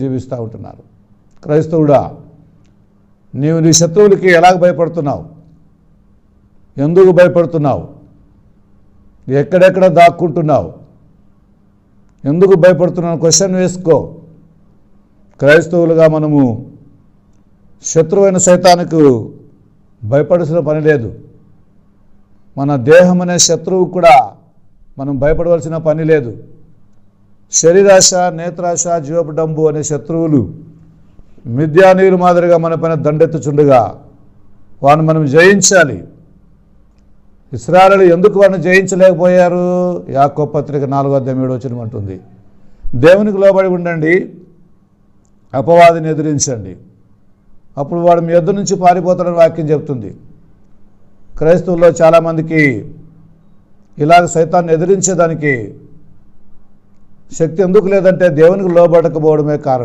జీవిస్తూ ఉంటున్నారు. క్రైస్తవుడా, నీవు నీ శత్రువులకి ఎలాగ భయపడుతున్నావు? ఎందుకు భయపడుతున్నావు? ఎక్కడెక్కడ దాక్కుంటున్నావు? ఎందుకు భయపడుతున్నావు? క్వశ్చన్ వేసుకో. క్రైస్తవులుగా మనము శత్రువైన సైతానికి భయపడాల్సిన పని లేదు. మన దేహం అనే శత్రువు కూడా మనం భయపడవలసిన పని లేదు. శరీరాశ, నేత్రాశ, జీవపడంబు అనే శత్రువులు మిథ్యానీయుల మాదిరిగా మన పైన దండెత్తుచుండగా వాడిని మనం జయించాలి. ఇశ్రాయేలు ఎందుకు వాడిని జయించలేకపోయారు? యాకోబు పత్రిక 4:7 అంటుంది, దేవునికి లోబడి ఉండండి, అపవాదిని ఎదిరించండి, అప్పుడు వాడు మీ ఎదురు నుంచి పారిపోతాడని వాక్యం చెప్తుంది. క్రైస్తవుల్లో చాలామందికి ఇలాగ సైతాన్ని ఎదిరించేదానికి శక్తి ఎందుకు లేదంటే దేవునికి లోబడకపోవడమే కారణం.